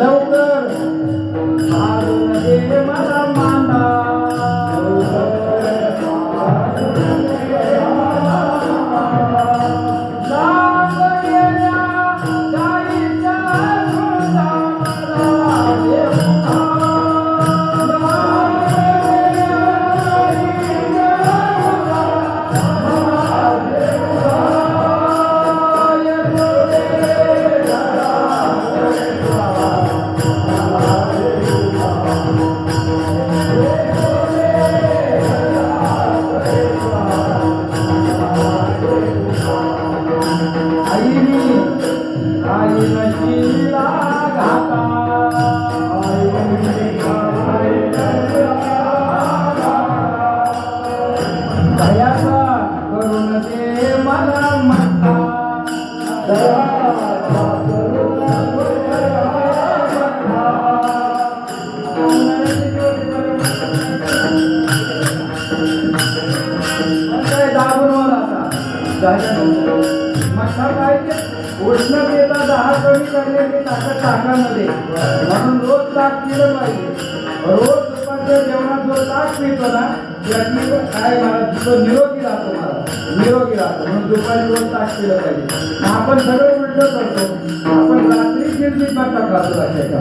लवकर हारून दे मला मांडा उष्णतेचा दहा कमी करण्याची ताकद ताकामध्ये म्हणून रोज ताक पिलं पाहिजे. रोज दुपारच्या जेवणात जो ताक पितो ना त्याची काय मला तो निरोगी राहतो, मला निरोगी राहतो म्हणून दुपारी रोज ताक पिलं पाहिजे. आपण सगळं उलट करतो. आपण रात्री चिरचिर बट्टा खातो त्याच्या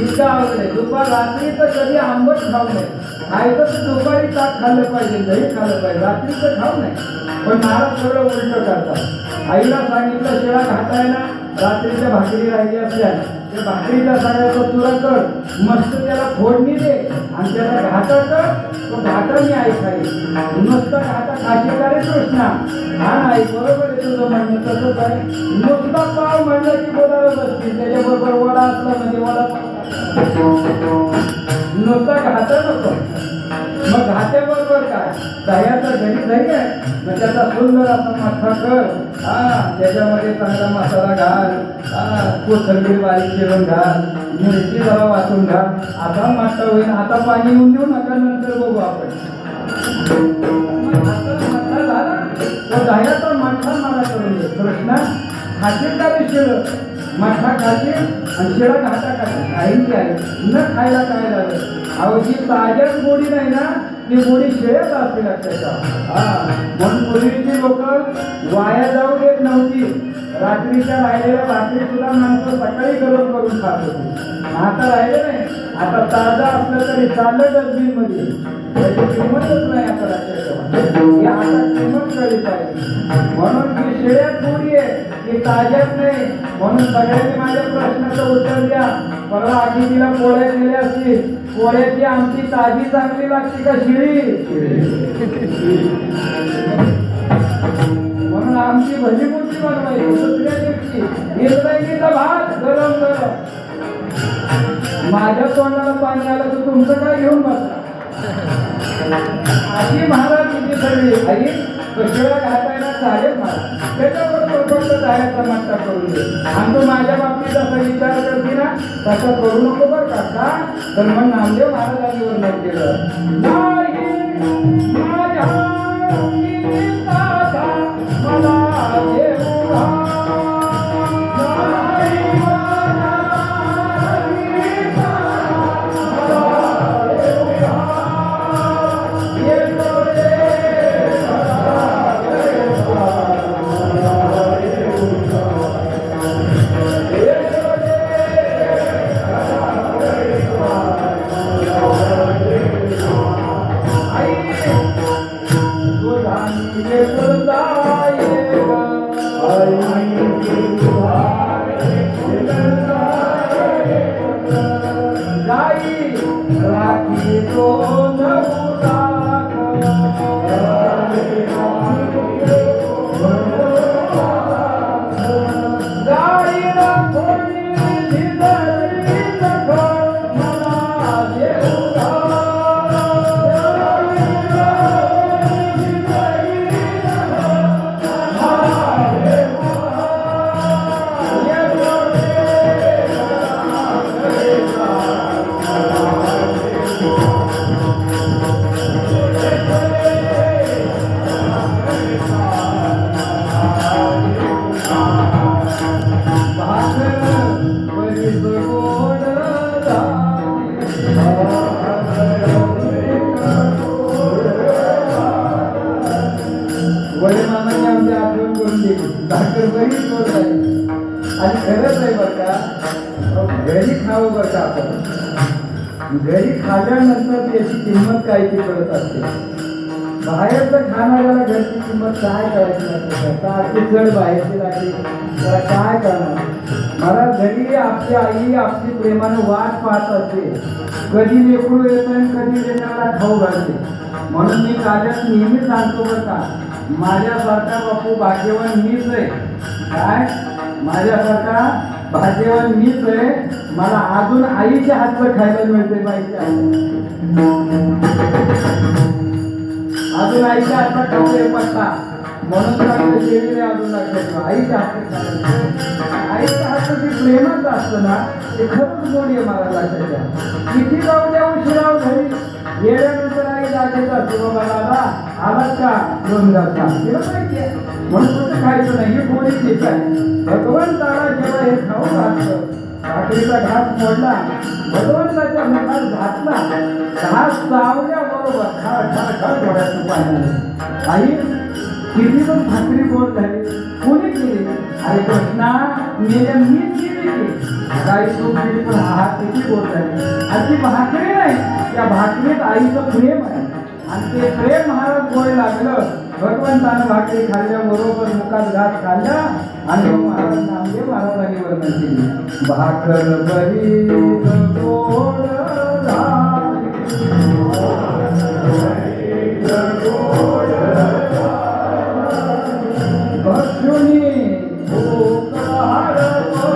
इतका आवडले. दुपार रात्री तर कधी आंबट खाऊ नये. खायचं तर दुपारी ताक खाल्लं पाहिजे, दही खाल्लं पाहिजे, रात्री तर खाऊ नये. पण महाराज सगळं उलट करतात. आईला सांगितलं शिळा घाटायला रात्रीच्या भाकरी राहिली असल्या त्या भाकरीचा सगळ्याचा तुरा कर, मस्त त्याला फोडणी दे आणि त्याला घाटा कर. तो घाटा मी आई खाई नुसता घाटा खाशी का रे कृष्णा? हा नाही बरोबर आहे तुझं म्हणणं. तसंच आहे. नुसता पाव म्हणलं की बोलायला बसतील. त्याच्याबरोबर वडा असला म्हणजे वडा नुसता घाटा नको. मग घाट्याबरोबर काय दह्याचा घरी दही आहे मग त्याचा सुंदर असा मठ्ठा कर. त्याच्यामध्ये चांगला मसाला घाल, कोथिंबीर बारीक चिरून घाल, मिरची जरा वाचून घाल. आता मठ्ठा होईल. आता पाणी येऊन देऊ नका, नंतर बघू आपण. मठ्ठा झाला तर दह्याचा मठ्ठा मला करून दे कृष्णा. खाशील का रे शिळ मठ्ठा खाशील आणि शिळा घाटा खाशील काही आहे न खायला काय झालं? अहो जी ताज्याच गोडी नाही ना ती गोडी शिळ्याच असते लक्षात. म्हणून पूर्वीची लोक वाया जाऊ देत नव्हती. रात्रीच्या राहिलेल्या भाकरी सुद्धा माणसं सकाळी गरम करून खात होती. आता राहिले नाही. आता ताजा असलं तरी चाललं डस्टबिन मध्ये. त्याची किंमतच नाही आता लक्षात. आता किंमत कळली पाहिजे. म्हणून ती शिळ्यात गोडी आहे ती ताज्यात नाही. म्हणून सगळ्यांनी माझ्या प्रश्नाचं उत्तर द्या. परवा आधी तिला पोळ्या केल्या असतील. पोळ्याची आमची ताजी चांगली लागते का शिळी? म्हणून आमची भजी मोठी बनवायची. दुसऱ्या दिवशी निर्णयीचा भात गरम गरम. माझ्या तोंडाला पाणी आलं तर तुमचं काय घेऊन बसला? आधी महाराज किती सगळी आई कशाला घाटायला चालेल महाराज. त्याच्याबरोबर फक्त जायचा मट्टा करून दे. आणि तू माझ्या बाबतीत असा विचार करते ना तसा करू नको बरं का. तर मग नामदेव महाराजांनी वर्णन केलं नाही माझ्या मला खावं बरं का आपण. घरी खाल्ल्यानंतर त्याची किंमत काय ती कळत असते. बाहेरचं खाणाऱ्याला घरची किंमत काय करायची नसते. सारखी जड बाहेरची लागली त्याला काय करणार. मला घरी आपली आई आपली प्रेमानं वाट पाहत असते. कधी लेकरू येतं आणि कधी लेकराला खाऊ घालते. म्हणून मी काल्यात नेहमी सांगतो बरं का, माझ्यासारखा बापू भाग्यवान मीच आहे. काय माझ्यासारखा भाग्यवान मीच आहे. मला अजून आईच्या हातचं खायला मिळते पाहिजे. अजून आईच्या हातचा खाऊ पत्ता म्हणून आपल्या शेळीने अजून लक्षात आईच्या हातचं आईच्या हातचं जे प्रेमाचं असतं ना ते खरंच गोड आहे. मला लक्षात द्या. किती जाऊ द्या उशिराव घरी गेल्यानंतर आई जागेच असते. बाबा दादा आलात का 2 तास केलं पाहिजे. म्हणून कुठं खायचं नाही. हे गोडी ठीक आहे. भगवंताला जेव्हा हे खाऊ घातलं भाकरीचा घास मोडला भगवंताच्या मुखात घातला घास चावल्याबरोबर खा डोळ्यातून पाहिजे. आई किती पण भाकरी गोड झाली कोणी केली. अरे कृष्णा मेल्या मीच केली की काही तूप केली पण हात किती गोड झाली. आणि ती भाकरी नाही त्या भाकरीत आईचं प्रेम आहे. आणि ते प्रेम महाराज गोड लागलं. भगवंतानं भाकरी खाल्ल्याबरोबर मुखात घास खाल्ला आणि मग महाराज नामदेव महाराजांनी वर्णन केली. भाकर बरी गोड झाली भक्षुनी भूक हरपली.